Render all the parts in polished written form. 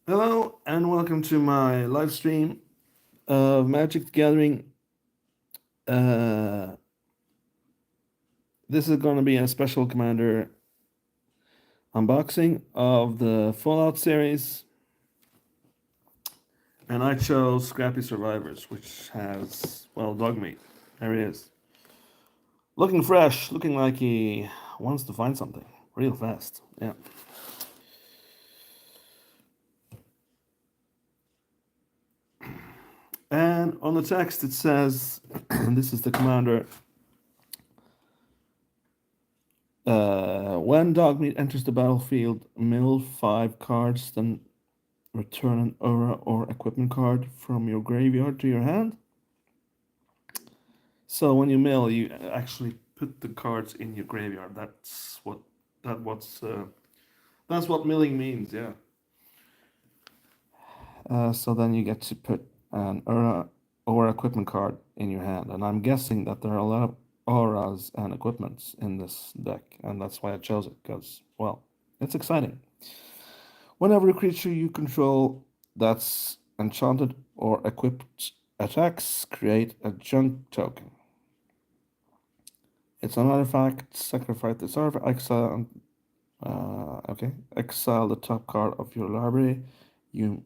Hello and welcome to my live stream of Magic the Gathering. Uh, this is going to be a special commander unboxing of the Fallout series, and I chose Scrappy Survivors, which has, well, dog meat. There he is. Looking fresh, looking like he wants to find something real fast. Yeah. And on the text it says, this is the commander. When Dogmeat enters the battlefield, mill 5 cards, then return an aura or equipment card from your graveyard to your hand. So when you mill, you actually put the cards in your graveyard. That what's that's what milling means. Yeah. So then you get to put an aura or equipment card in your hand, and I'm guessing that there are a lot of auras and equipments in this deck, and that's why I chose it because, well, it's exciting. Whenever a creature you control that's enchanted or equipped attacks, create a junk token. It's an artifact. Sacrifice this artifact. Exile the top card of your library. You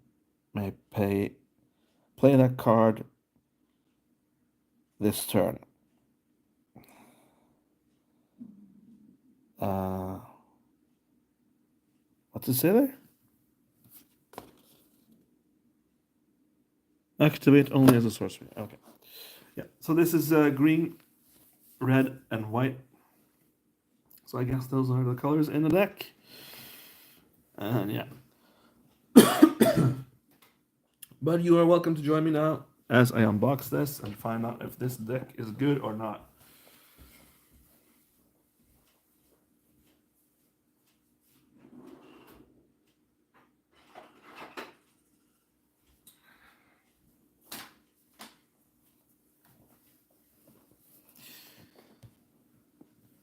may play that card this turn. What does it say there? Activate only as a sorcery. Okay. Yeah. So this is green, red, and white. So I guess those are the colors in the deck. And yeah. But you are welcome to join me now as I unbox this and find out if this deck is good or not.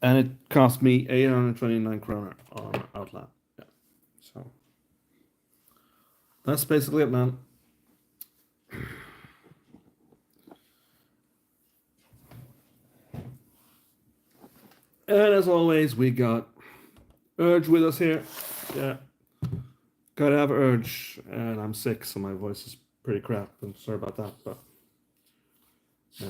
And it cost me 829 kroner on Outland. Yeah. So that's basically it, man. And as always, we got Urge with us here. Yeah. Gotta have Urge. And I'm sick, so my voice is pretty crap. I'm sorry about that, but yeah.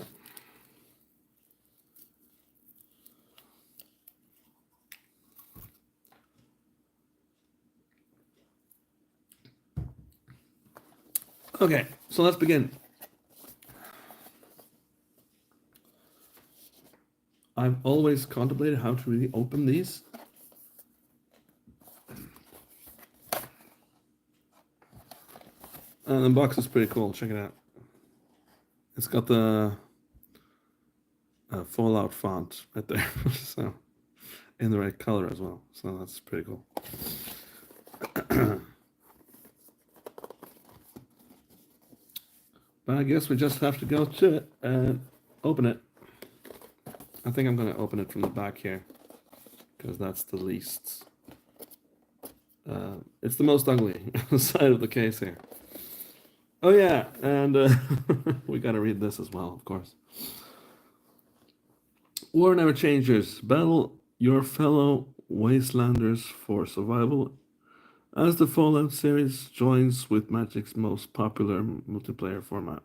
Okay, so let's begin. I've always contemplated how to really open these. And the box is pretty cool. Check it out. It's got the Fallout font right there. So, in the right color as well. So that's pretty cool. But I guess we just have to go to it and open it. I think I'm going to open it from the back here because that's the least. It's the most ugly side of the case here. Oh yeah, and we got to read this as well, of course. War never changes. Battle your fellow wastelanders for survival as the Fallout series joins with Magic's most popular multiplayer format.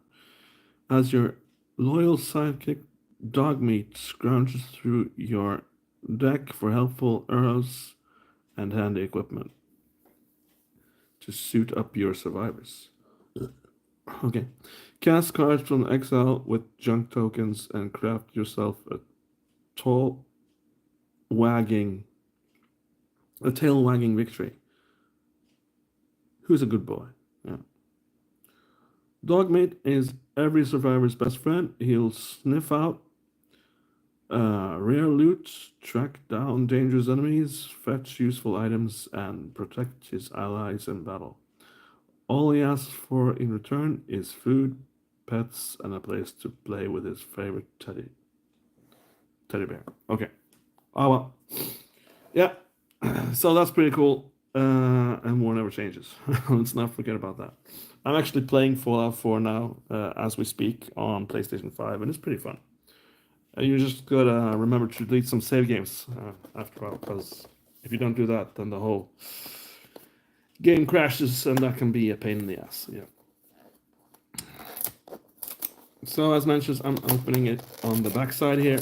As your loyal sidekick, Dogmeat scrounges through your deck for helpful arrows and handy equipment to suit up your survivors. Okay. Cast cards from exile with junk tokens and craft yourself tall wagging a tail wagging victory. Who's a good boy? Yeah. Dogmeat is every survivor's best friend. He'll sniff out rare loot, track down dangerous enemies, fetch useful items, and protect his allies in battle. All he asks for in return is food, pets, and a place to play with his favorite teddy bear. Okay. Oh well. Yeah. So that's pretty cool. And war never changes. Let's not forget about that. I'm actually playing Fallout 4 now, as we speak, on PlayStation 5, and it's pretty fun. You just gotta remember to delete some save games after a while, because if you don't do that, then the whole game crashes, and that can be a pain in the ass. Yeah. So as mentioned, I'm opening it on the back side here,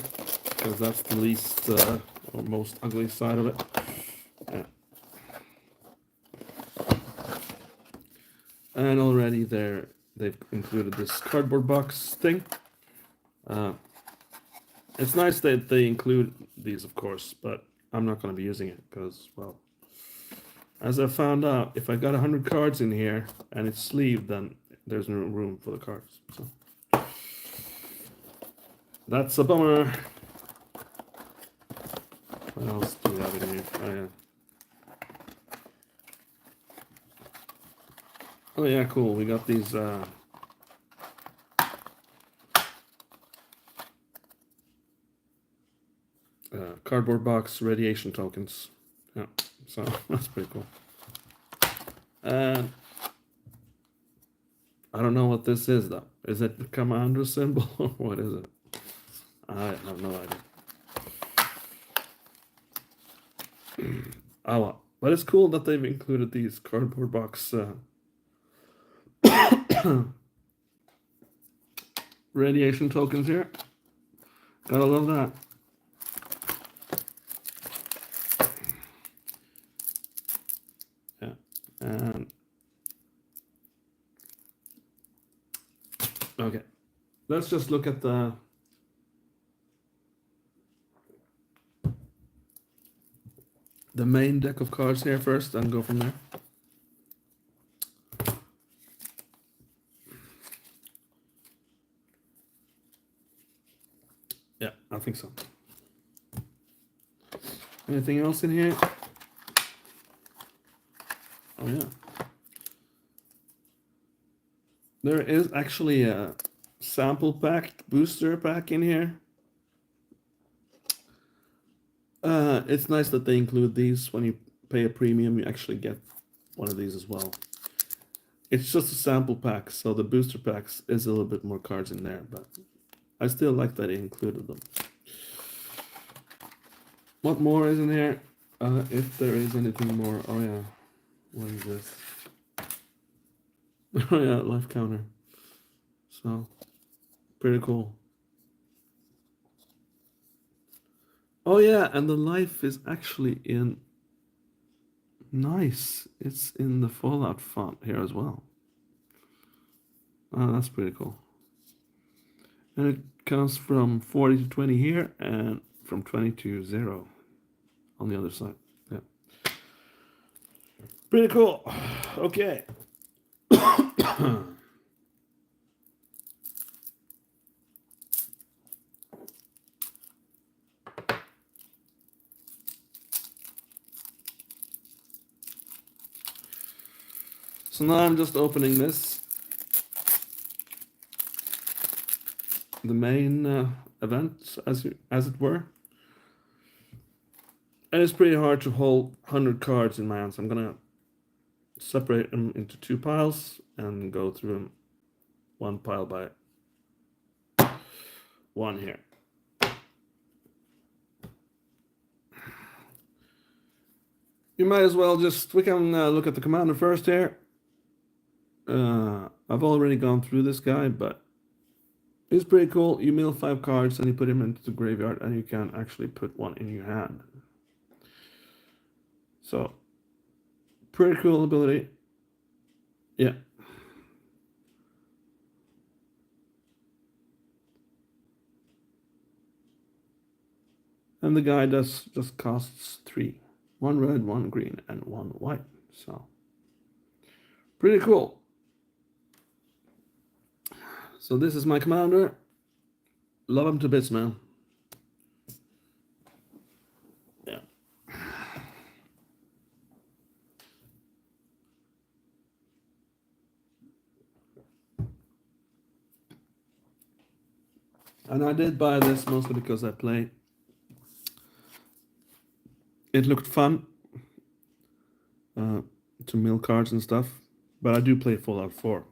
because that's the least or most ugly side of it. Yeah. And already they've included this cardboard box thing. It's nice that they include these, of course, but I'm not going to be using it because, well, as I found out, if I got 100 cards in here and it's sleeved, then there's no room for the cards. So that's a bummer. What else do we have in here? Oh yeah. Oh yeah, cool. We got these cardboard box radiation tokens. Yeah, so that's pretty cool. And I don't know what this is though. Is it the commander symbol or what is it? I have no idea. Oh well. But it's cool that they've included these cardboard box radiation tokens here. Gotta love that. Yeah. And okay. Let's just look at the main deck of cards here first and go from there. Yeah, I think so. Anything else in here? Oh yeah. There is actually a sample pack, booster pack in here. It's nice that they include these. When you pay a premium, you actually get one of these as well. It's just a sample pack, so the booster packs is a little bit more cards in there, but I still like that they included them. What more is in here? If there is anything more. Oh yeah. What is this? Oh yeah, life counter. So, pretty cool. Oh yeah, and the life is actually in... Nice. It's in the Fallout font here as well. Oh, that's pretty cool. And it comes from 40 to 20 here and from 20 to 0 on the other side. Yeah. Pretty cool. Okay. So now I'm just opening this. The main event, as it were. And it's pretty hard to hold 100 cards in my hands. I'm gonna separate them into 2 piles and go through them one pile by one here. You might as well we can look at the commander first here. I've already gone through this guy, but it's pretty cool. You mill 5 cards and you put him into the graveyard, and you can actually put one in your hand. So, pretty cool ability. Yeah. And the guy just costs 3. 1 red, 1 green, and 1 white. So, pretty cool. So this is my commander. Love him to bits, man. Yeah. And I did buy this mostly because I play. It looked fun. to mill cards and stuff. But I do play Fallout 4,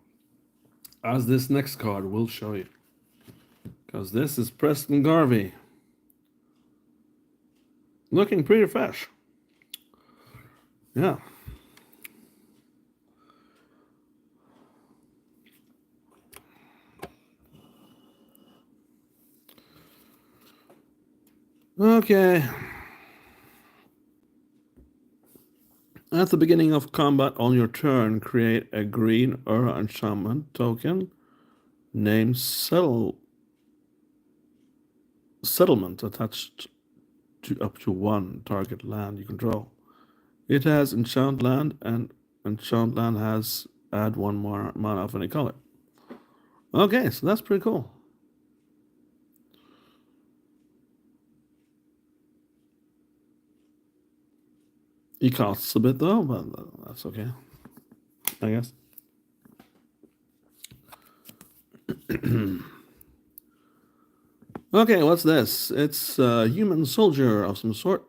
as this next card will show you. Because this is Preston Garvey. Looking pretty fresh. Yeah. Okay. At the beginning of combat on your turn, create a green Aura enchantment token named Settlement attached to up to one target land you control. It has enchant land, and enchant land has add one more mana of any color. Okay, so that's pretty cool. It costs a bit though, but that's okay, I guess. Okay, what's this? It's a human soldier of some sort.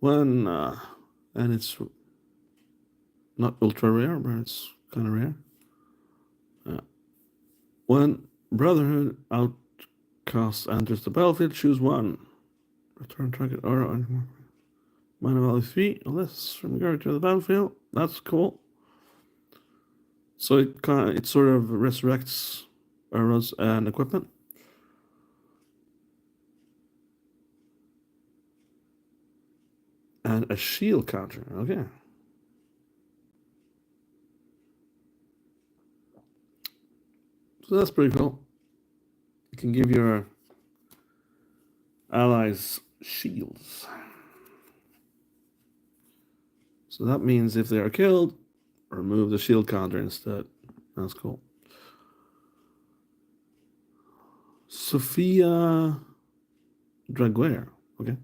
And it's not ultra rare, but it's kind of rare. When Brotherhood Outcast enters the battlefield, choose one. Return target aura. Mana value 3 or less from the guard to the battlefield. That's cool. So it sort of resurrects arrows and equipment. And a shield counter. Okay. So that's pretty cool. You can give your allies shields. So that means if they are killed, remove the shield counter instead. That's cool. Sophia Draguer. Okay.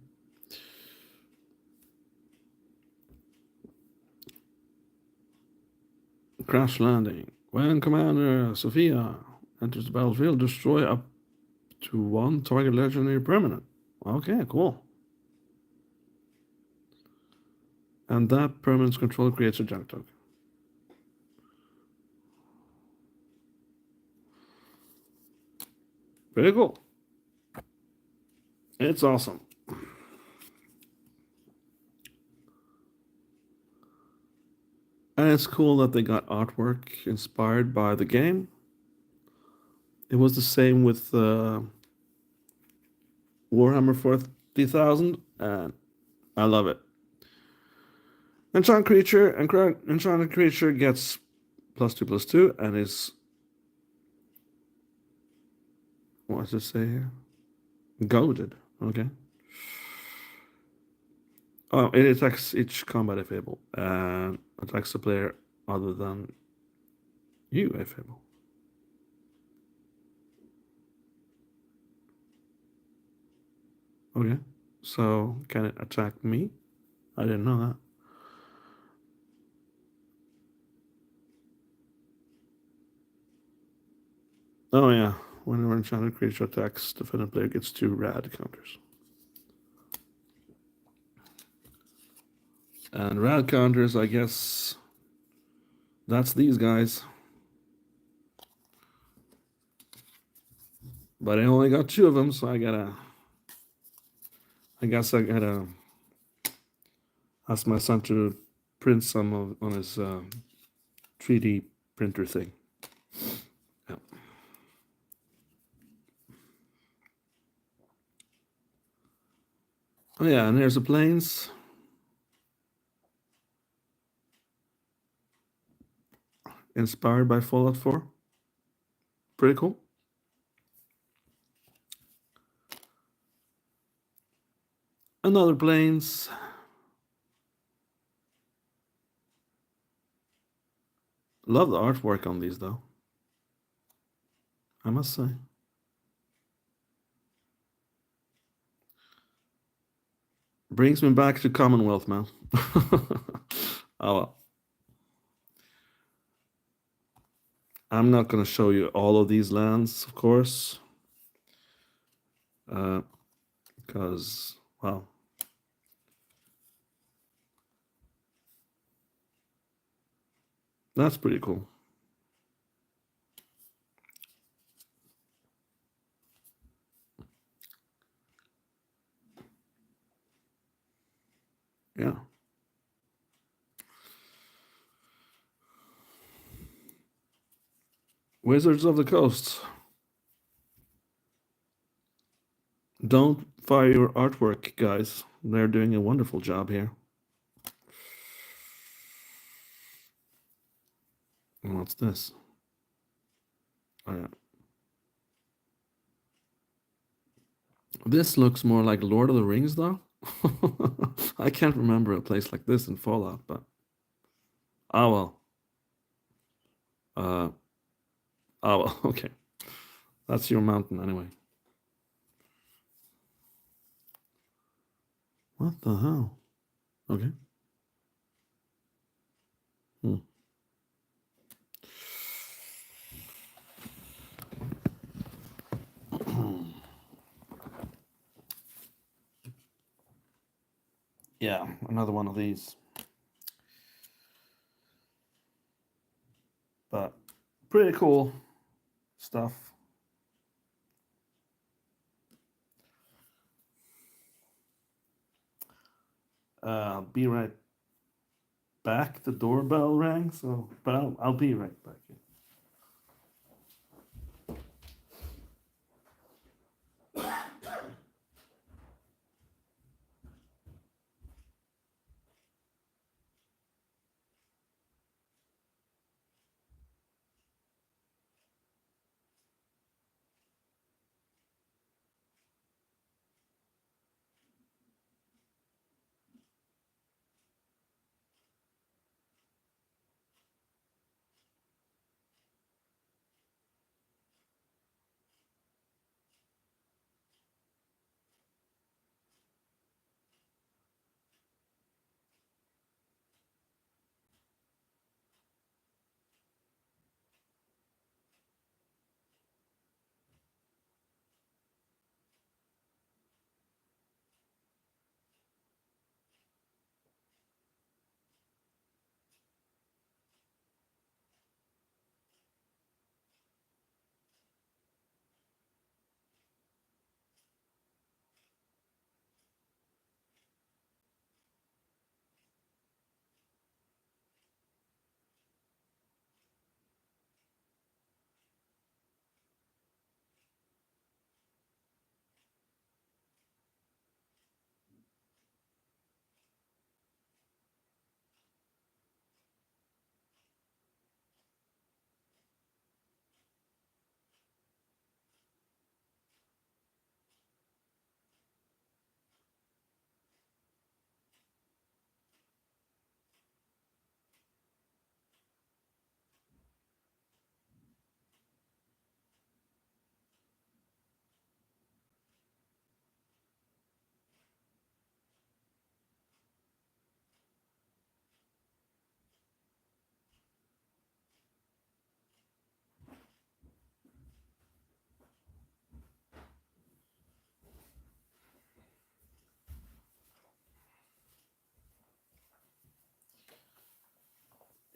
Crash landing. When Commander Sophia enters the battlefield, destroy up to one target legendary permanent. Okay, cool. And that permanent's control creates a junk token. Pretty cool. It's awesome. And it's cool that they got artwork inspired by the game. It was the same with Warhammer 40,000, and I love it. Enchanted creature gets +2/+2 and is, what does it say here? Goaded. Okay. Oh, it attacks each combat if able, and attacks the player other than you if able. Okay, so can it attack me? I didn't know that. Oh yeah, whenever enchanted creature attacks, defendant player gets 2 rad counters. And rad counters, I guess, that's these guys. But I only got 2 of them, so I guess I gotta ask my son to print some on his 3D printer thing. Yeah. Oh yeah, and there's the planes. Inspired by Fallout 4. Pretty cool. Another planes. Love the artwork on these though, I must say. Brings me back to Commonwealth, man. Oh well. I'm not going to show you all of these lands, of course. Because, well, That's pretty cool. Yeah. Wizards of the Coast. Don't fire your artwork, guys. They're doing a wonderful job here. And what's this? Oh, yeah. This looks more like Lord of the Rings, though. I can't remember a place like this in Fallout, but oh well. Uh, oh well. Okay, that's your mountain anyway. What the hell? Okay. Hmm. Yeah, another one of these. But pretty cool stuff. Be right back. The doorbell rang, so but I'll be right back.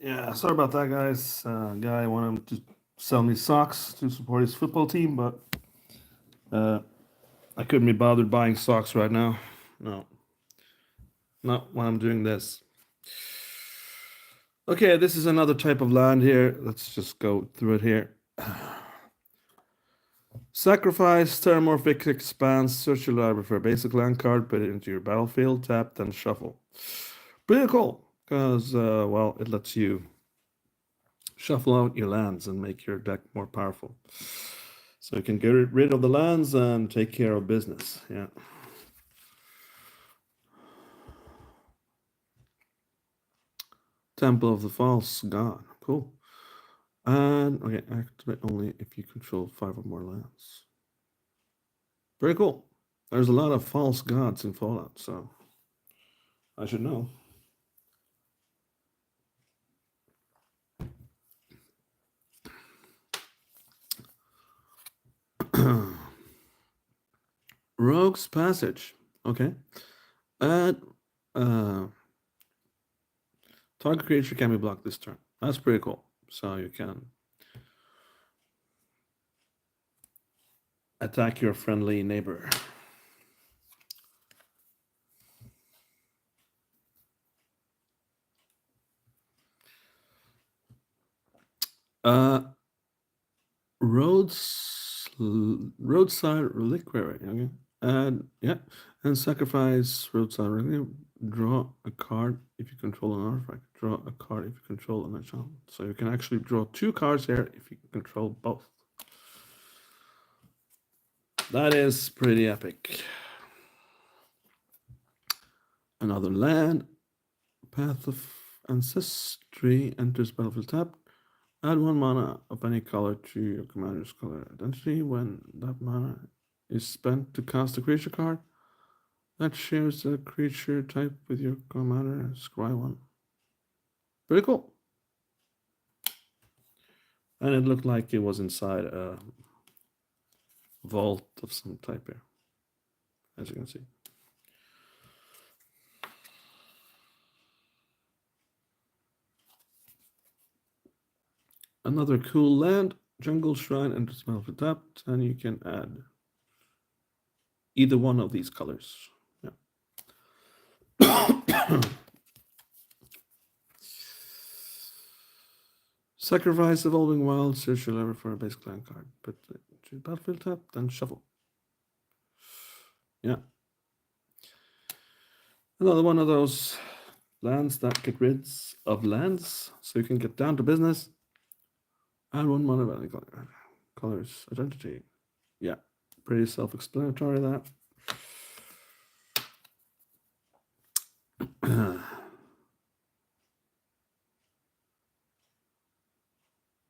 Yeah, sorry about that, guys. Guy wanted to sell me socks to support his football team, but uh, I couldn't be bothered buying socks right now. No, not when I'm doing this. Okay, this is another type of land here. Let's just go through it here. Sacrifice, Terramorphic expands, search your library for a basic land card, put it into your battlefield, tap, then shuffle. Pretty cool, because, well, it lets you shuffle out your lands and make your deck more powerful. So you can get rid of the lands and take care of business. Yeah. Temple of the False God. Cool. And okay, activate only if you control 5 or more lands. Very cool. There's a lot of false gods in Fallout, so I should know. Rogue's Passage. Okay. And target creature can be blocked this turn. That's pretty cool. So you can attack your friendly neighbor. Uh, roadside reliquary. Okay, and sacrifice roadside reliquary. Draw a card if you control an artifact. Draw a card if you control an enchantment. So you can actually draw 2 cards here if you control both. That is pretty epic. Another land. Path of Ancestry enters battlefield tapped. Add 1 mana of any color to your commander's color identity. When that mana is spent to cast a creature card that shares the creature type with your commander, scry 1. Pretty cool. And it looked like it was inside a vault of some type here, as you can see. Another cool land, Jungle Shrine enters battlefield tapped, and you can add either one of these colors. Yeah. Sacrifice Evolving Wild, search your library for a base clan card. Put it to battlefield tap, then shuffle. Yeah. Another one of those lands that get rid of lands, so you can get down to business. Add 1 mana of any color. Colors, identity. Yeah, pretty self-explanatory that.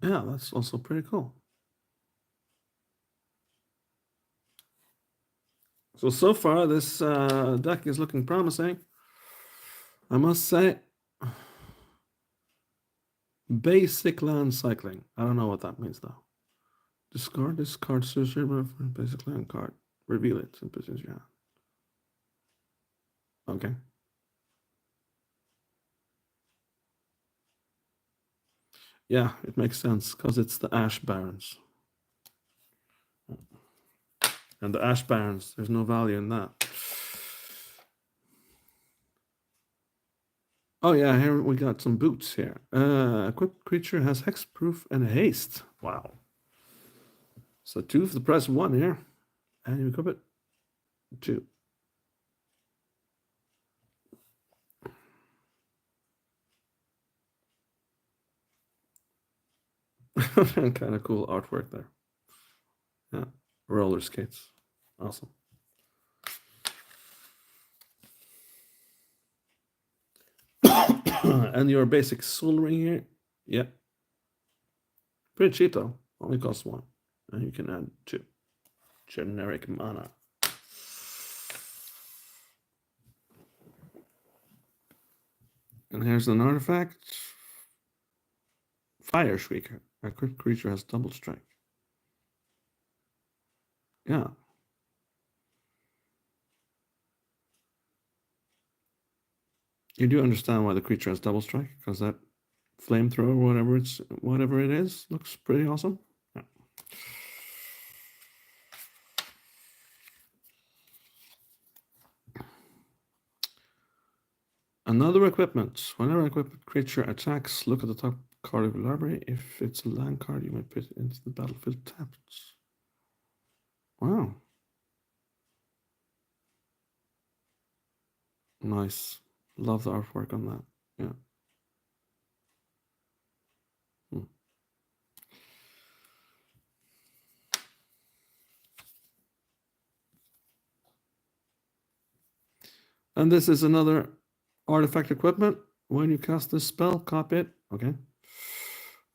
Yeah, that's also pretty cool. So far, this deck is looking promising. I must say, basic land cycling. I don't know what that means, though. Discard this card search for a basic land card. Reveal it in position you have. Okay. Yeah, it makes sense, because it's the Ash Barrens. And the Ash Barrens, there's no value in that. Oh yeah, here we got some boots here. Equipped creature has hexproof and haste. Wow. So 2 for the price of 1 here. And you equip it. 2. Kind of cool artwork there. Yeah, roller skates. Awesome. And your basic soul ring here. Yeah. Pretty cheap though. Only costs 1. And you can add 2. Generic mana. And here's an artifact. Fire Shrieker. A quick creature has double strike. Yeah. You do understand why the creature has double strike, because that flamethrower, whatever it is, looks pretty awesome. Yeah. Another equipment. Whenever an equipped creature attacks, look at the top card of your library. If it's a land card, you may put it into the battlefield tapped. Wow. Nice. Love the artwork on that. Yeah. Hmm. And this is another artifact equipment. When you cast this spell, copy it. Okay.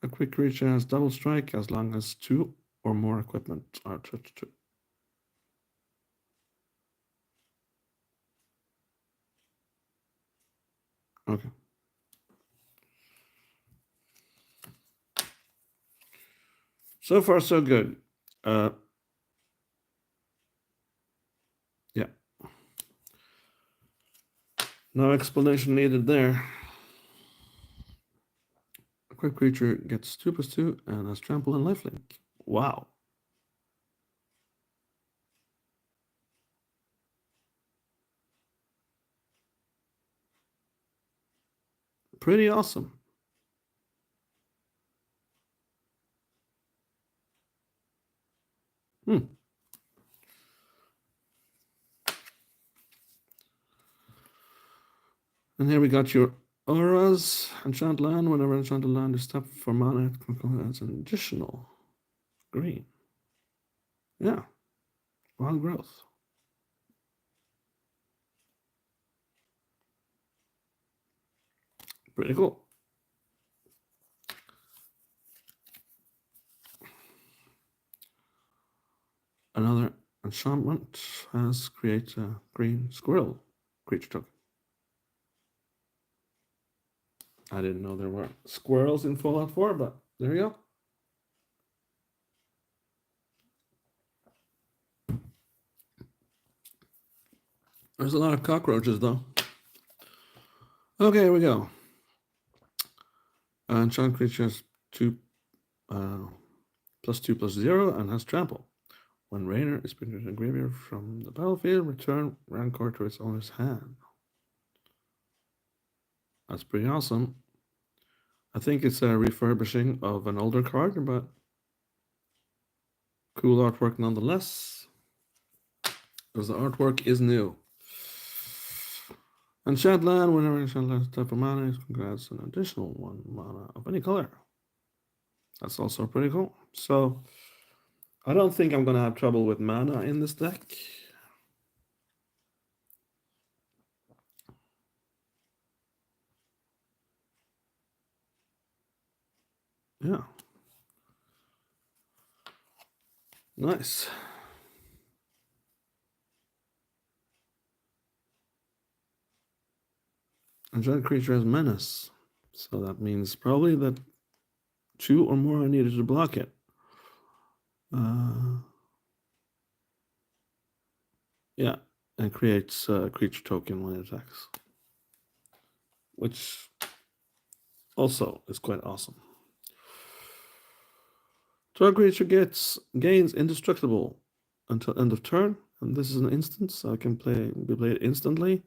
A quick creature has double strike as long as 2 or more equipment are attached to it. Okay. So far, so good. Yeah. No explanation needed there. Target creature gets 2/2 and has trample and lifelink. Wow. Pretty awesome. Hmm. And here we got your auras. Enchant land. Whenever enchanted land is tapped for mana, it adds an additional green. Yeah. Wild growth. Pretty cool. Another enchantment has create a green squirrel creature token. I didn't know there were squirrels in Fallout 4, but there you go. There's a lot of cockroaches, though. Okay, here we go. Enchant creatures 2 +2/+0 and has trample. When Rainer is put into the graveyard from the battlefield, return Rancor to its owner's hand. That's pretty awesome. I think it's a refurbishing of an older card, but cool artwork nonetheless. Because the artwork is new. Enchant land, whenever enchant land type of mana is congrats an additional 1 mana of any color. That's also pretty cool. So I don't think I'm gonna have trouble with mana in this deck. Yeah. Nice. Enchant creature has menace. So that means probably that 2 or more are needed to block it. Yeah, and creates a creature token when it attacks, which also is quite awesome. Target creature gains indestructible until end of turn, and this is an instant, so I can be played instantly.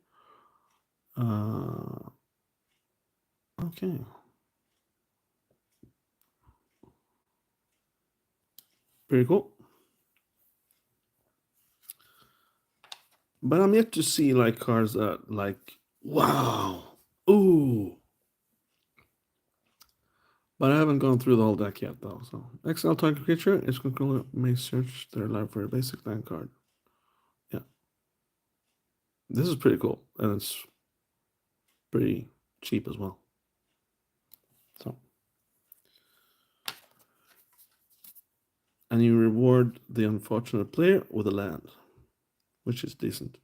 Okay. Pretty cool. But I'm yet to see like cards that like wow, ooh. But I haven't gone through the whole deck yet though. So exile target creature, its controller may search their library for a basic land card. Yeah. This is pretty cool. And it's pretty cheap as well. So and you reward the unfortunate player with a land, which is decent.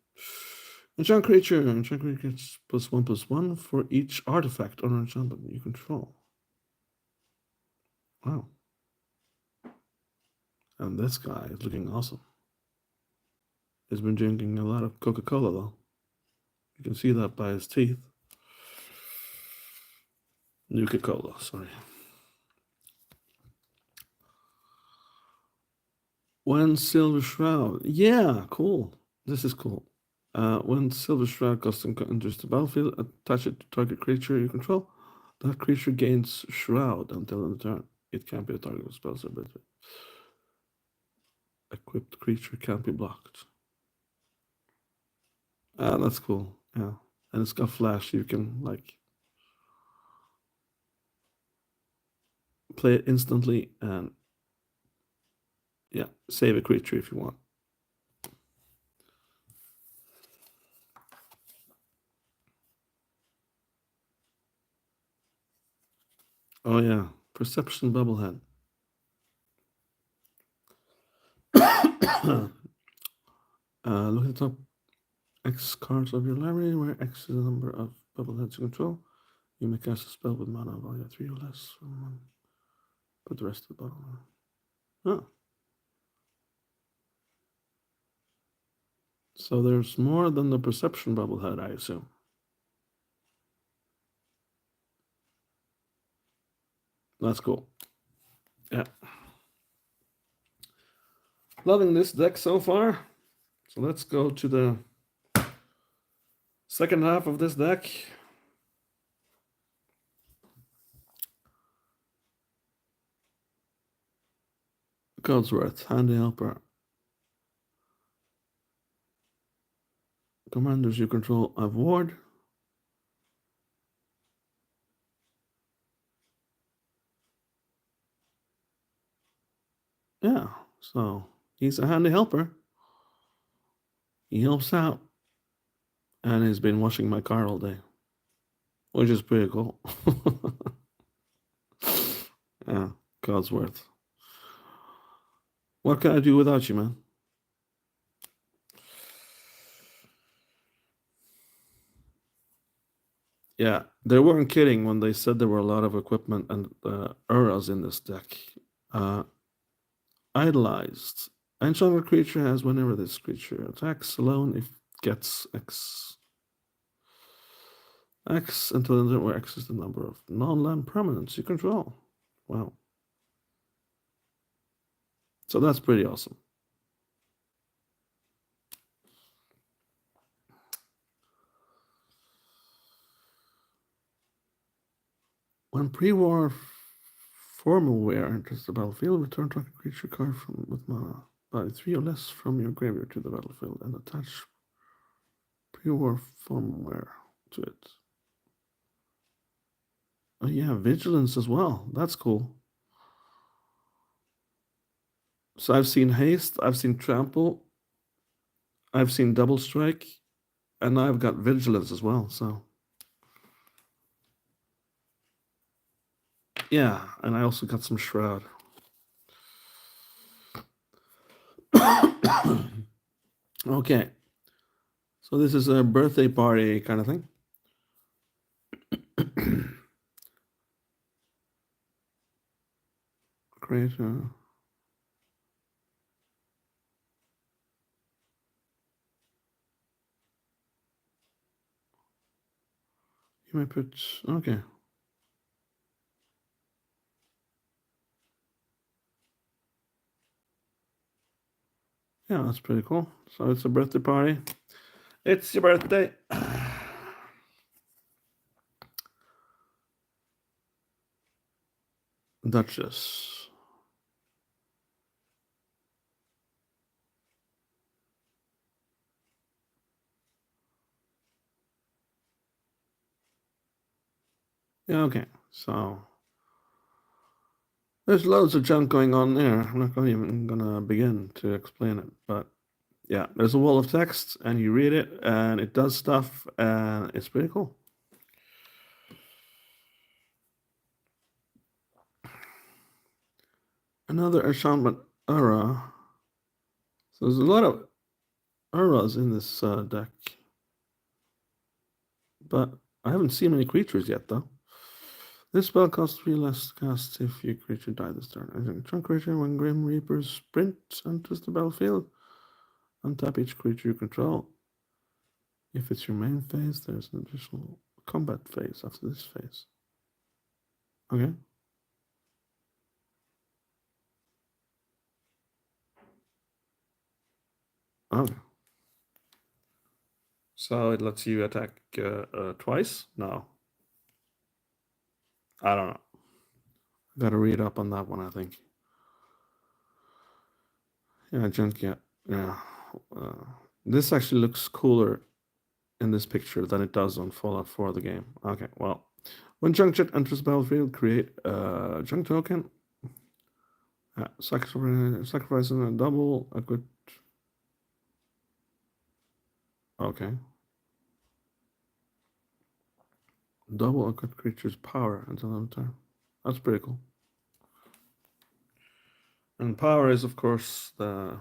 Enchant creature gets +1/+1 for each artifact or enchantment you control. Wow. And this guy is looking awesome. He's been drinking a lot of Coca-Cola though. You can see that by his teeth. Nuka-Cola, sorry. When Silver Shroud. Yeah, cool. This is cool. When Silver Shroud custom enters the battlefield, attach it to target creature you control. That creature gains Shroud until end of turn. It can't be a target of spells ability. Equipped creature can't be blocked. That's cool. Yeah. And it's got flash. You can like play it instantly and yeah, save a creature if you want. Oh yeah, Perception Bubblehead. Look at the top X cards of your library, where X is the number of bubbleheads you control. You may cast a spell with mana value 3 or less. Put the rest of the bottom. Oh. So there's more than the Perception Bubblehead, I assume. That's cool. Yeah. Loving this deck so far. So let's go to the second half of this deck. Codsworth, Handy Helper. Commanders you control have ward. Yeah, so he's a handy helper. He helps out. And he's been washing my car all day, which is pretty cool. Yeah, Codsworth. What can I do without you, man? Yeah, they weren't kidding when they said there were a lot of equipment and auras in this deck. Idolized. Enchanted creature has whenever this creature attacks alone, if gets X until the where X is the number of non-land permanents you control. Wow. So that's pretty awesome. When pre-war formal wear enters the battlefield, return target creature card from with mana by 3 or less from your graveyard to the battlefield and attach pre-war formal wear to it. Oh yeah, vigilance as well. That's cool. So I've seen haste, I've seen trample, I've seen double strike, and I've got vigilance as well. So yeah, and I also got some shroud. Okay, so this is a birthday party kind of thing. Great. You may put okay. Yeah, that's pretty cool. So it's a birthday party. It's your birthday. Duchess. Yeah, okay. So there's loads of junk going on there. I'm not even gonna begin to explain it, but yeah, there's a wall of text, and you read it, and it does stuff, and it's pretty cool. Another enchantment aura. So there's a lot of auras in this deck, but I haven't seen many creatures yet, though. This spell costs 3 less cast if your creature dies this turn. As a trunk creature, when Grim Reaper's sprint enters the battlefield, untap each creature you control. If it's your main phase, there's an additional combat phase after this phase. Okay. Okay. So it lets you attack twice? No. I don't know. Gotta read up on that one, I think. Yeah, junk, yeah. Yeah. This actually looks cooler in this picture than it does on Fallout 4, the game. Okay, well. When junk jet enters the battlefield, create a junk token. Sacrificing a double, a good. Okay. Double a good creature's power until end of turn. That's pretty cool. And power is, of course, the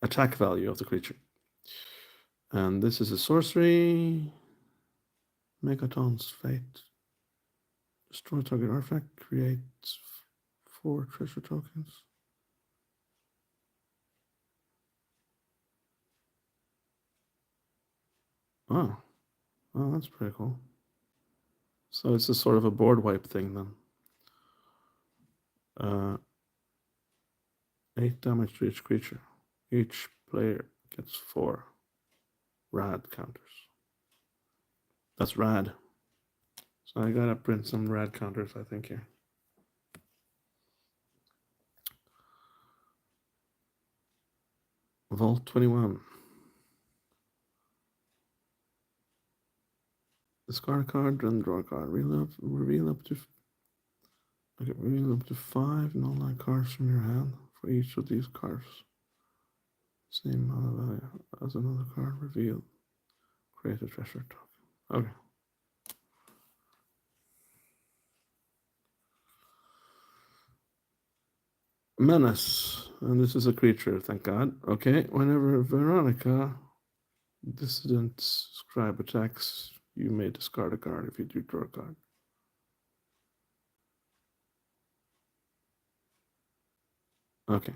attack value of the creature. And this is a sorcery. Megaton's Fate. Destroy target artifact. Creates 4 treasure tokens. Oh, that's pretty cool. So it's a sort of a board wipe thing then. Uh, 8 damage to each creature. Each player gets 4 rad counters. That's rad. So I gotta print some rad counters, I think, here. Vault 21. Discard a card, then draw a card. Reveal up to 5 non-land cards from your hand for each of these cards. Same amount of value as another card revealed. Create a treasure token. Okay. Menace. And this is a creature, thank God. Okay, whenever Veronica, Dissident Scribe attacks, you may discard a card if you do draw a card. Okay.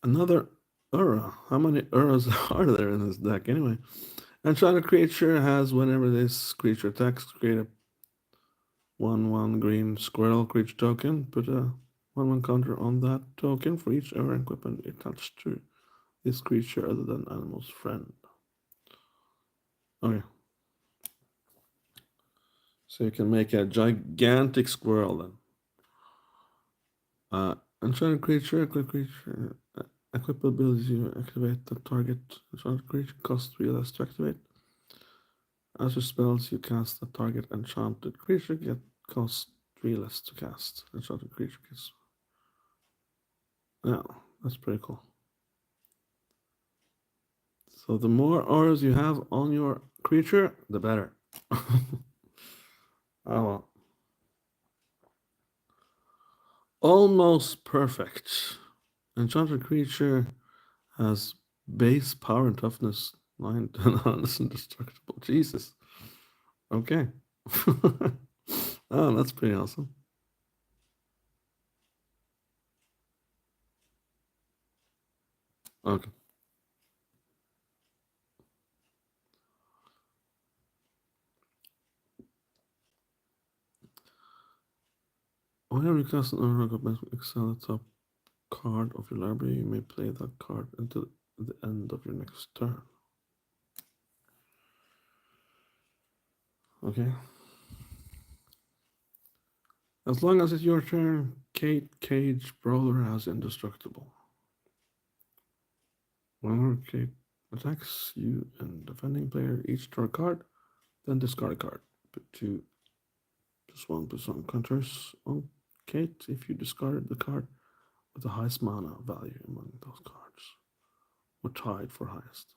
Another Ura. How many Uras are there in this deck anyway? Enchanted creature has, whenever this creature attacks, create a 1/1 green squirrel creature token. Put a 1/1 counter on that token for each Ura equipment attached to this creature other than animal's friend. Okay. So you can make a gigantic squirrel then. Enchanted creature, equip abilities you activate the target enchanted creature costs 3 less to activate. As your spells you cast the target enchanted creature get cost 3 less to cast. Enchanted creature gets. Yeah, that's pretty cool. So the more auras you have on your creature, the better. Oh well. Almost perfect. Enchanted creature has base power and toughness 9 and is indestructible. Jesus. Okay. Oh, that's pretty awesome. Okay. Whenever you cast an unrecognized excel the top card of your library, you may play that card until the end of your next turn. Okay. As long as it's your turn, Kate Cage Brawler has indestructible. Whenever Kate attacks you and defending player each draw a card, then discard a card. Put 2 +1/+1 counters on Kate if you discarded the card with the highest mana value among those cards, or tied for highest.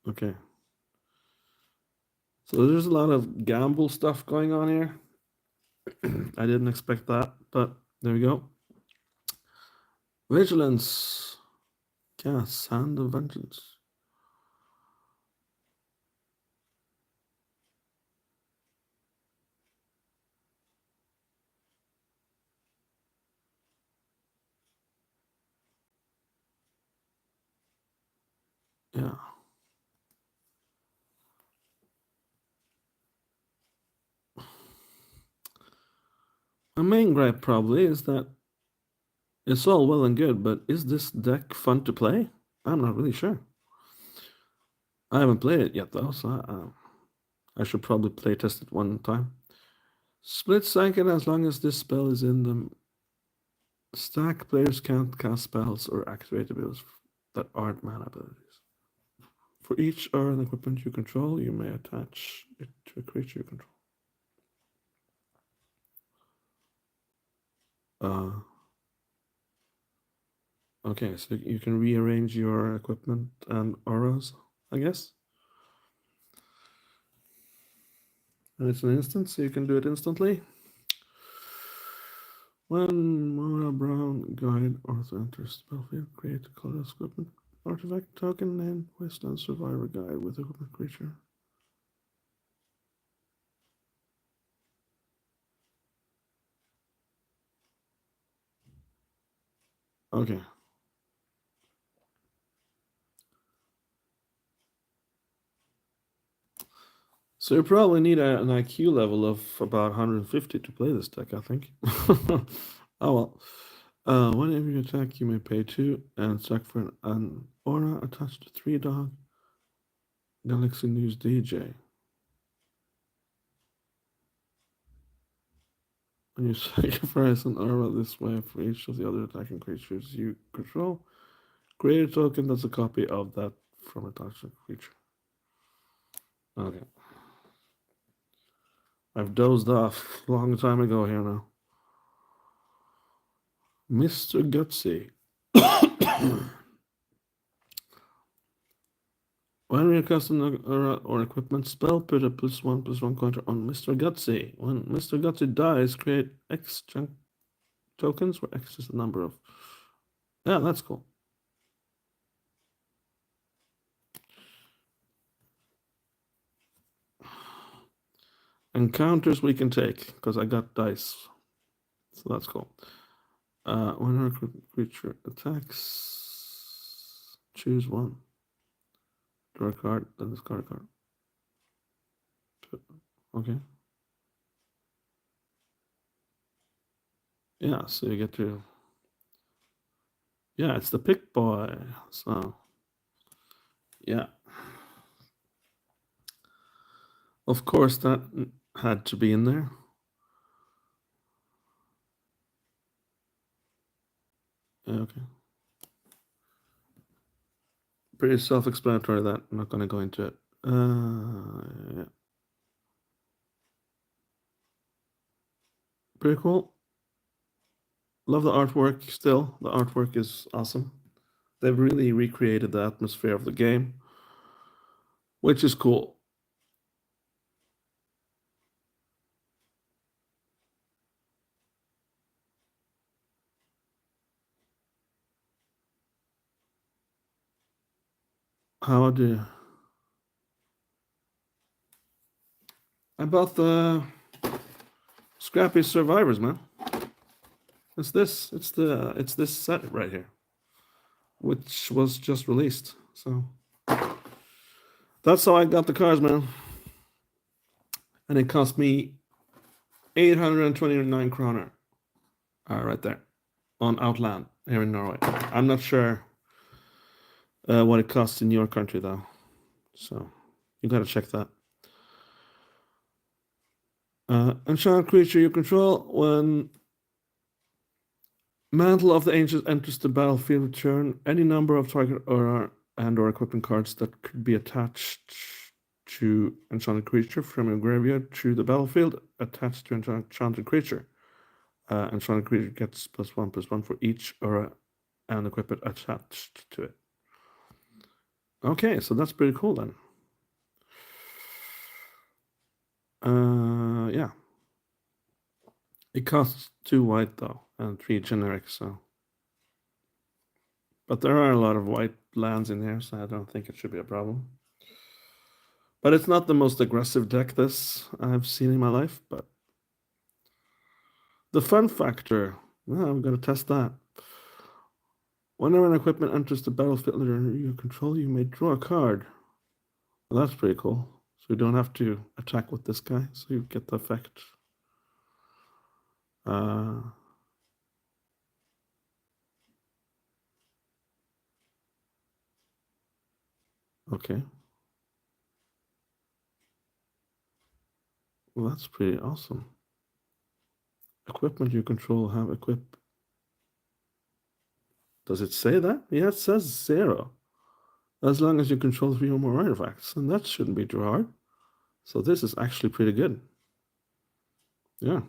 Okay. So there's a lot of gamble stuff going on here. I didn't expect that, but there we go. Vigilance. Yes, Hand of Vengeance. Yeah. My main gripe probably is that it's all well and good, but is this deck fun to play? I'm not really sure. I haven't played it yet though, so I should probably play test it one time. Split second, as long as this spell is in the stack, players can't cast spells or activate abilities that aren't mana abilities. For each Urn equipment you control, you may attach it to a creature you control. Okay, so you can rearrange your equipment and auras, I guess. And it's an instant, so you can do it instantly. When Mona Brown Guide Arthur enters the battlefield, create a colorless equipment artifact token named Wasteland Survivor Guide with equipment creature. Okay. So you probably need an IQ level of about 150 to play this deck, I think. Oh well. Whenever you attack, you may pay 2 and sack for an aura attached to 3 dog. Galaxy News DJ. When you sacrifice an aura this way for each of the other attacking creatures you control, create a token that's a copy of that from a toxic creature. Okay. I've dozed off a long time ago here now. Mr. Gutsy. When you cast an aura or equipment spell, put a +1/+1 counter on Mr. Gutsy. When Mr. Gutsy dies, create X junk tokens, where X is the number of. Yeah, that's cool. Encounters we can take, because I got dice. So that's cool. When our creature attacks, choose one. Draw a card, then discard a card. Okay. Yeah, so you get to. Yeah, it's the pick boy. So, yeah. Of course, that had to be in there. Okay. Pretty self-explanatory that. I'm not going to go into it. Yeah. Pretty cool. Love the artwork still. The artwork is awesome. They've really recreated the atmosphere of the game, which is cool. How do you... I bought the Scrappy Survivors, man. It's this. It's this set right here, which was just released. So that's how I got the cars, man. And it cost me 829 kroner. Right there on Outland here in Norway. I'm not sure what it costs in your country though, so you gotta check that. Enchanted creature you control. When Mantle of the Ancients enters the battlefield, return any number of target or equipment cards that could be attached to enchanted creature from your graveyard to the battlefield, attached to enchanted creature. Enchanted creature gets +1/+1 for each aura and equipment attached to it. Okay, so that's pretty cool then. Yeah. It costs 2 white though, and 3 generic, so. But there are a lot of white lands in here, so I don't think it should be a problem. But it's not the most aggressive deck this I've seen in my life, but the fun factor, well, I'm gonna test that. Whenever an equipment enters the battlefield under your control, you may draw a card. Well, that's pretty cool. So you don't have to attack with this guy, so you get the effect. Okay. Well, that's pretty awesome. Equipment you control have equip. Does it say that? Yeah, it says 0. As long as you control 3 or more artifacts, and that shouldn't be too hard. So this is actually pretty good. Yeah.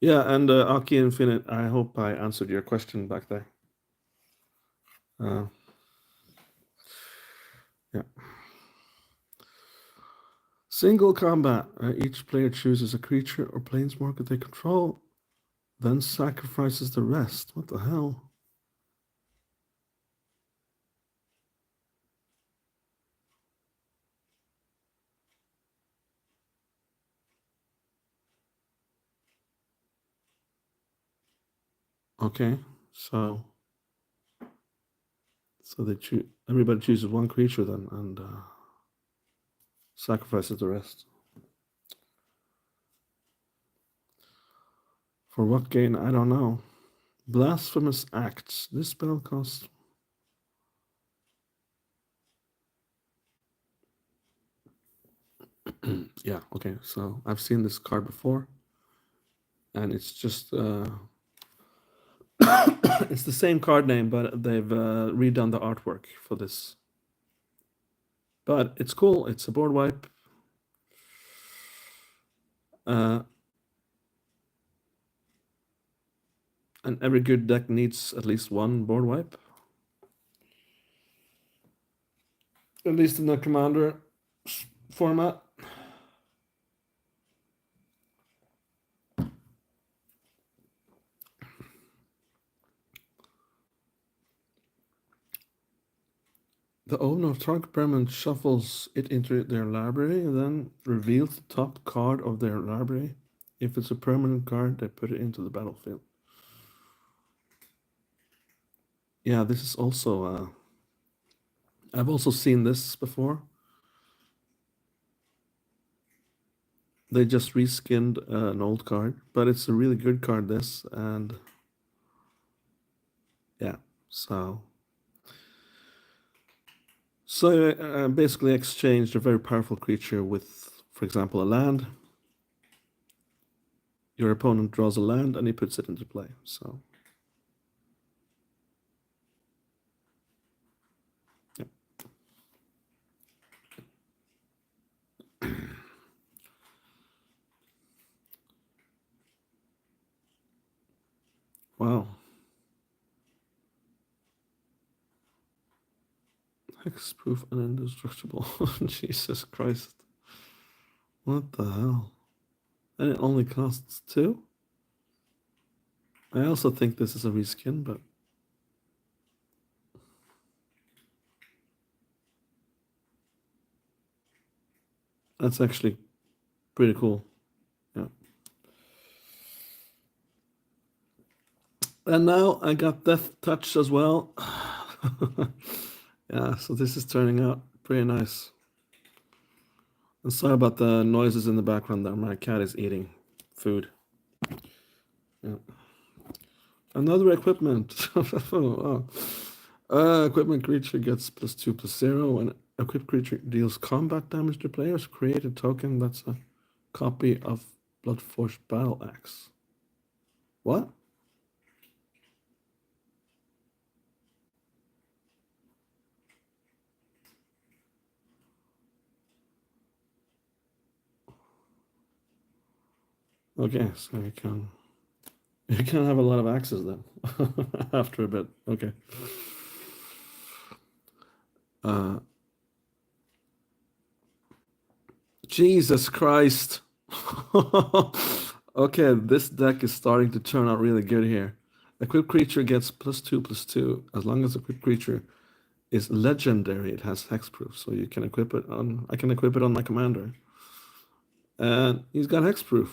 Yeah, and Aki Infinite, I hope I answered your question back there. Yeah. Single combat. Each player chooses a creature or planeswalker they control, then sacrifices the rest. What the hell? Okay, so everybody chooses one creature then and sacrifices the rest. For what gain? I don't know. Blasphemous acts. This spell costs. Yeah, okay, so I've seen this card before, and it's just it's the same card name, but they've redone the artwork for this. But it's cool. It's a board wipe. And every good deck needs at least one board wipe. At least in the commander format. The owner of target permanent shuffles it into their library and then reveals the top card of their library. If it's a permanent card, they put it into the battlefield. Yeah, this is also. I've also seen this before. They just reskinned an old card, but it's a really good card. This and yeah, so basically exchanged a very powerful creature with, for example, a land. Your opponent draws a land and he puts it into play. So yeah. Wow. Hexproof and indestructible. Jesus Christ. What the hell? And it only costs 2? I also think this is a reskin, but that's actually pretty cool. Yeah. And now I got Death Touch as well. Yeah, so this is turning out pretty nice. And sorry about the noises in the background there. My cat is eating food. Yeah. Another equipment. Oh. Equipment creature gets +2/+0. When equipped creature deals combat damage to players, create a token that's a copy of Bloodforged Battle Axe. What? Okay, so you can have a lot of axes then after a bit. Okay. Jesus Christ. Okay, this deck is starting to turn out really good here. Equipped creature gets +2/+2. As long as the equipped creature is legendary, it has hexproof. So you can equip it on. I can equip it on my commander. And he's got hexproof.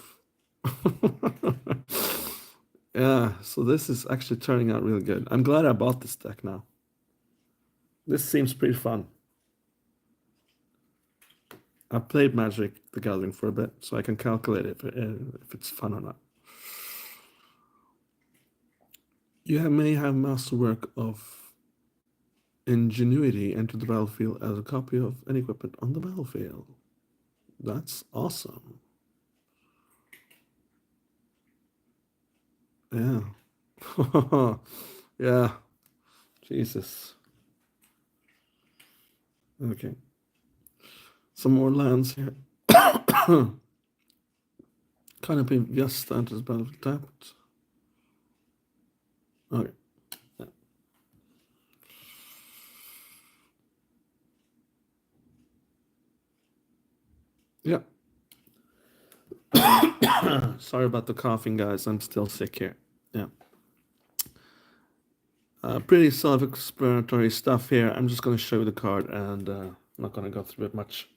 Yeah, so this is actually turning out really good. I'm glad I bought this deck now. This seems pretty fun. I've played Magic the Gathering for a bit, so I can calculate if it's fun or not. You may have masterwork of ingenuity enter the battlefield as a copy of any equipment on the battlefield. That's awesome. Yeah. Yeah. Jesus. Okay. Some more lands here. Canopy just enters battlefield tapped. Okay. Yeah. Sorry about the coughing, guys. I'm still sick here. Yeah. Pretty self-explanatory stuff here. I'm just going to show you the card and I'm not going to go through it much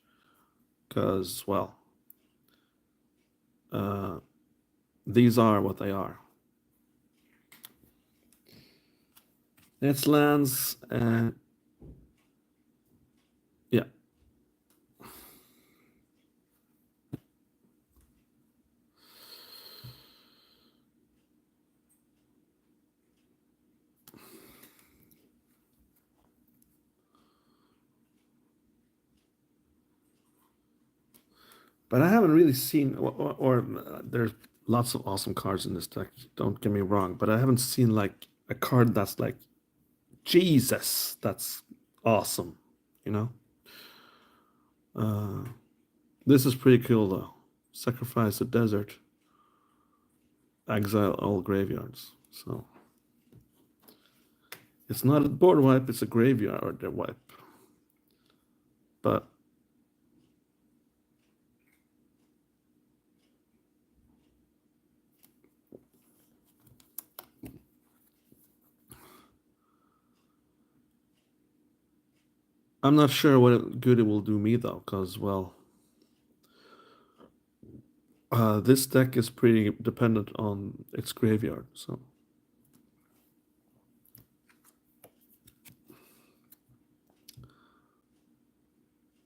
because, well, these are what they are. It's lands. Yeah. But I haven't really seen, there's lots of awesome cards in this deck. Don't get me wrong, but I haven't seen like a card that's like Jesus. That's awesome. You know. Uh, this is pretty cool though. Sacrifice the desert, exile all graveyards. So it's not a board wipe; it's a graveyard wipe. But I'm not sure what good it will do me though, because well, this deck is pretty dependent on its graveyard. So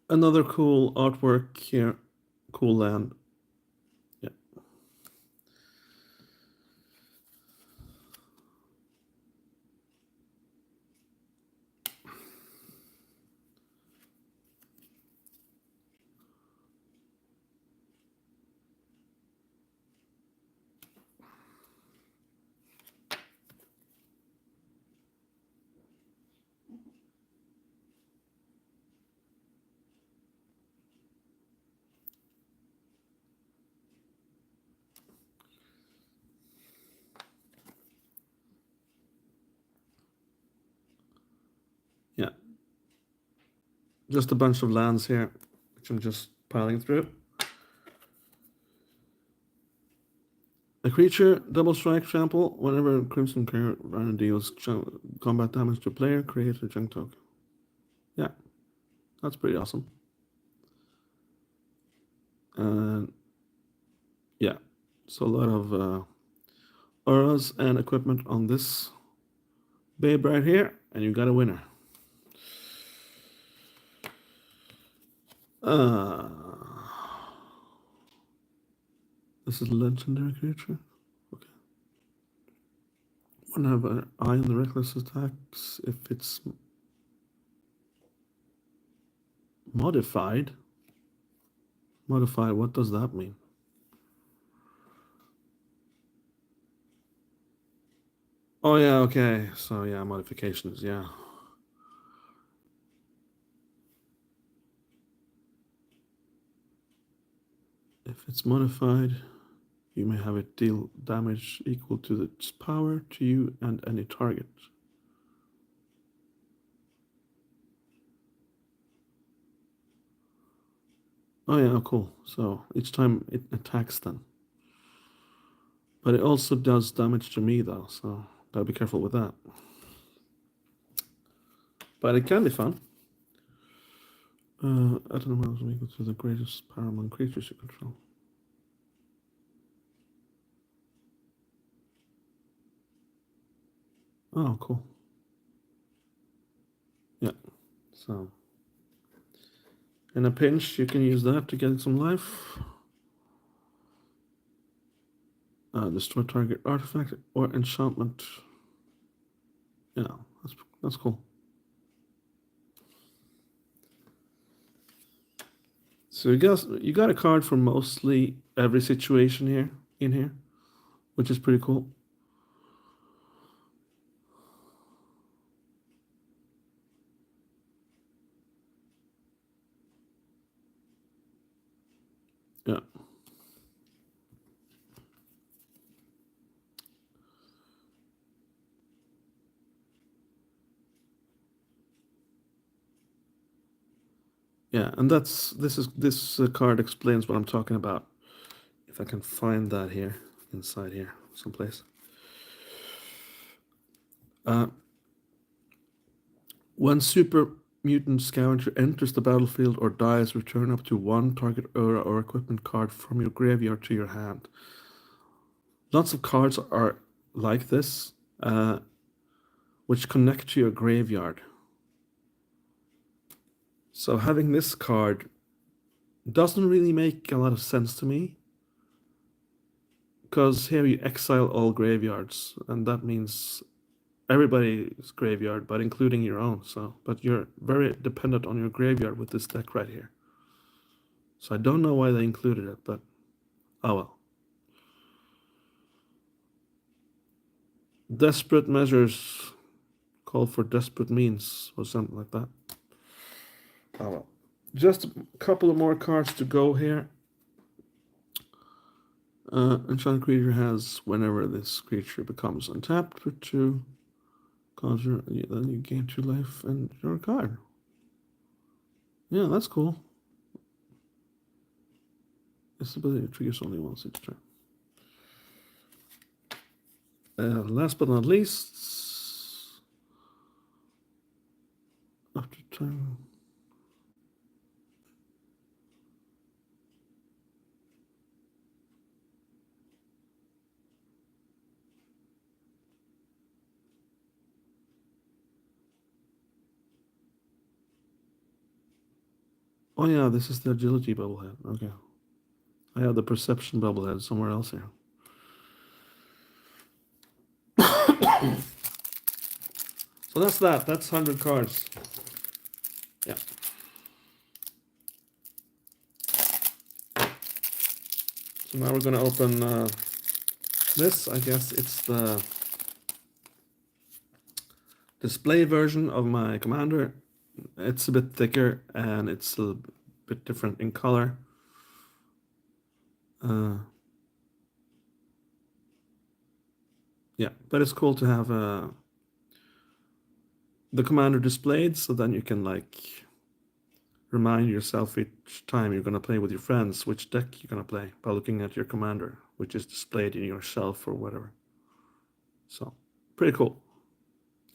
another cool artwork here, cool land. Yeah, yeah. Just a bunch of lands here, which I'm just piling through. A creature, double strike, trample. Whenever Crimson Runner deals combat damage to a player, create a junk token. Yeah, that's pretty awesome. And yeah, so a lot of auras and equipment on this babe right here, and you got a winner. Uh, this is a legendary creature. Okay. Whenever eye on the reckless attacks, if it's modified. Modified, what does that mean? Oh yeah, okay. So yeah, modifications, yeah. If it's modified, you may have it deal damage equal to its power to you and any target. Oh yeah, cool. So each time it attacks then. But it also does damage to me though, so gotta be careful with that. But it can be fun. I don't know what else equal to the greatest power among creatures you control. Oh, cool. Yeah. So in a pinch, you can use that to get some life. Destroy target artifact or enchantment. Yeah, that's cool. So you got a card for mostly every situation here in here, which is pretty cool. Yeah. Yeah, and this card explains what I'm talking about. If I can find that here, inside here, someplace. Uh, when Super Mutant Scavenger enters the battlefield or dies, return up to one target aura or equipment card from your graveyard to your hand. Lots of cards are like this. which connect to your graveyard. So having this card doesn't really make a lot of sense to me, because here you exile all graveyards, and that means everybody's graveyard, but including your own. So, but you're very dependent on your graveyard with this deck right here. So I don't know why they included it, but oh well. Desperate measures call for desperate means, or something like that. Oh well. Just a couple of more cards to go here. Enchanted creature has, whenever this creature becomes untapped, for 2 conjure, then you gain 2 life and your card. Yeah, that's cool. This ability triggers only once each turn. Last but not least, after turn. Oh yeah, this is the agility bubblehead. Okay. I have the perception bubblehead somewhere else here. So that's that. That's 100 cards. Yeah. So now we're going to open this. I guess it's the display version of my commander. It's a bit thicker and it's a bit different in color. Yeah, but it's cool to have the commander displayed, so then you can like remind yourself each time you're going to play with your friends which deck you're going to play by looking at your commander, which is displayed in your shelf or whatever. So pretty cool.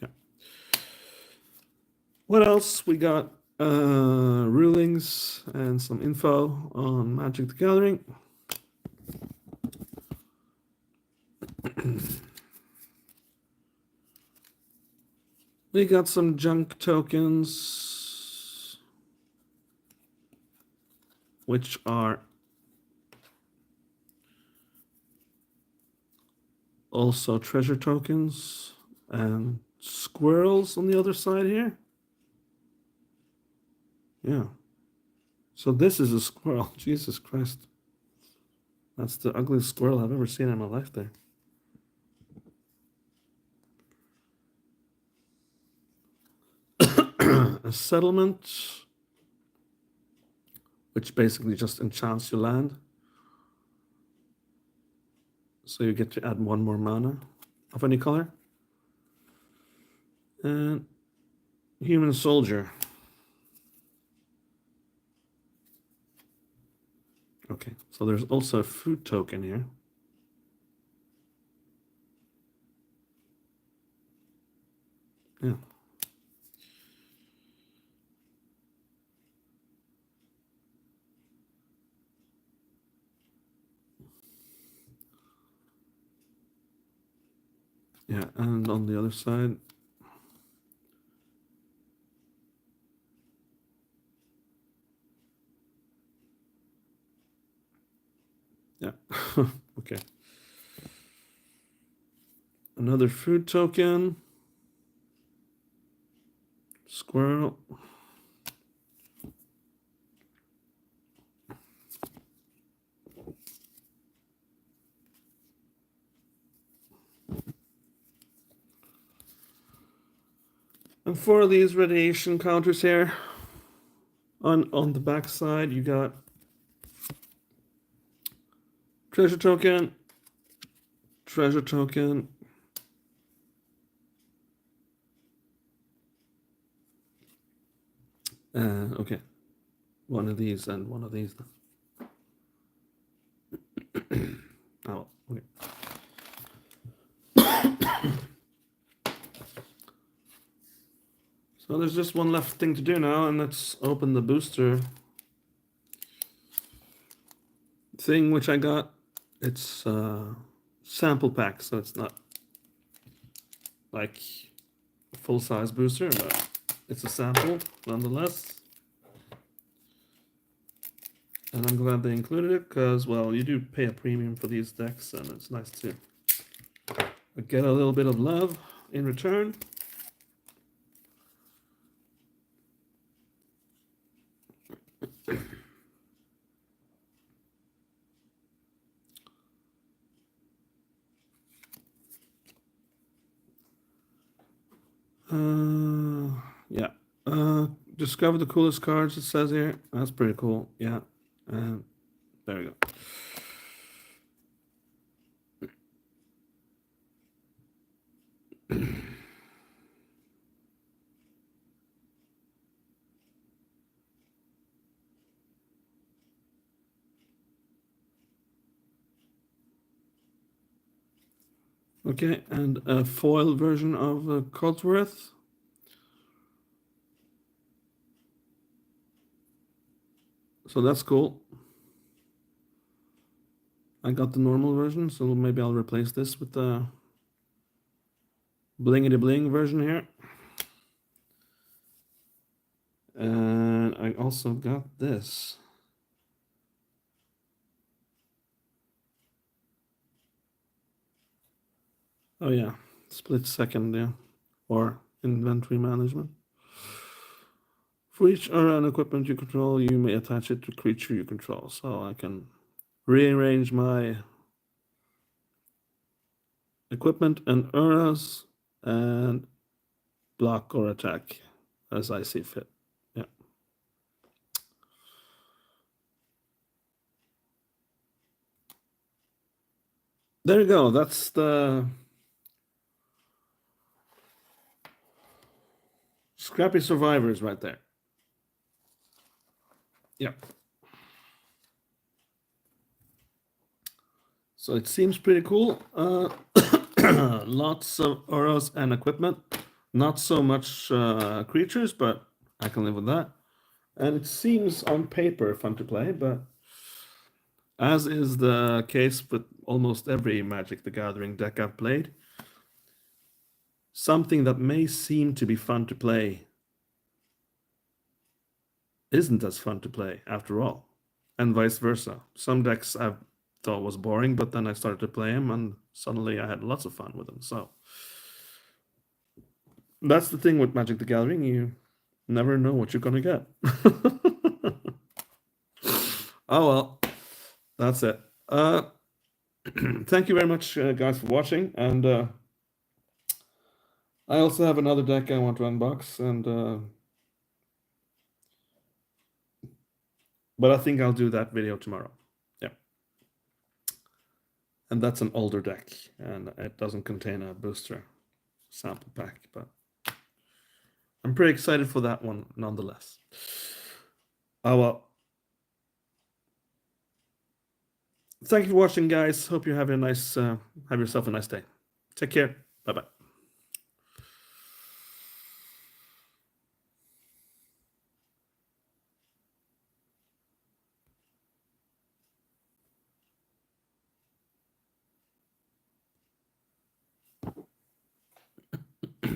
Yeah. What else? We got rulings and some info on Magic the Gathering. We got some junk tokens, which are also treasure tokens, and squirrels on the other side here. Yeah. So this is a squirrel. Jesus Christ. That's the ugliest squirrel I've ever seen in my life there. A settlement, which basically just enchants your land. So you get to add 1 more mana of any color. And human soldier. Okay, so there's also a food token here. Yeah. Yeah, and on the other side, yeah, okay. Another food token. Squirrel. And for these radiation counters here, on the back side, you got treasure token, treasure token, okay, one of these and one of these. Oh, okay. So there's just one left thing to do now, and let's open the booster thing, which I got. It's sample pack, so it's not like full-size booster, but it's a sample nonetheless. And I'm glad they included it because, well, you do pay a premium for these decks, and it's nice to get a little bit of love in return. Yeah. Discover the coolest cards, it says here. That's pretty cool. Yeah. And there we go. Okay, and a foil version of Codsworth. So that's cool. I got the normal version, so maybe I'll replace this with the blingity bling version here. And I also got this. Oh yeah, split second, yeah, or inventory management. For each aura and equipment you control, you may attach it to creature you control. So I can rearrange my equipment and auras and block or attack as I see fit. Yeah. There you go. That's the Scrappy Survivors right there. Yeah. So it seems pretty cool. Lots of auras and equipment. Not so much creatures, but I can live with that. And it seems on paper fun to play, but as is the case with almost every Magic the Gathering deck I've played, something that may seem to be fun to play isn't as fun to play after all, and vice versa. Some decks I thought was boring, but then I started to play them, and suddenly I had lots of fun with them. So that's the thing with Magic the Gathering, you never know what you're gonna get. Oh well, that's it. Thank you very much, guys, for watching, and I also have another deck I want to unbox, and but I think I'll do that video tomorrow. Yeah. And that's an older deck, and it doesn't contain a booster sample pack, but I'm pretty excited for that one nonetheless. Oh well. Thank you for watching, guys. Hope you have yourself a nice day. Take care. Bye-bye.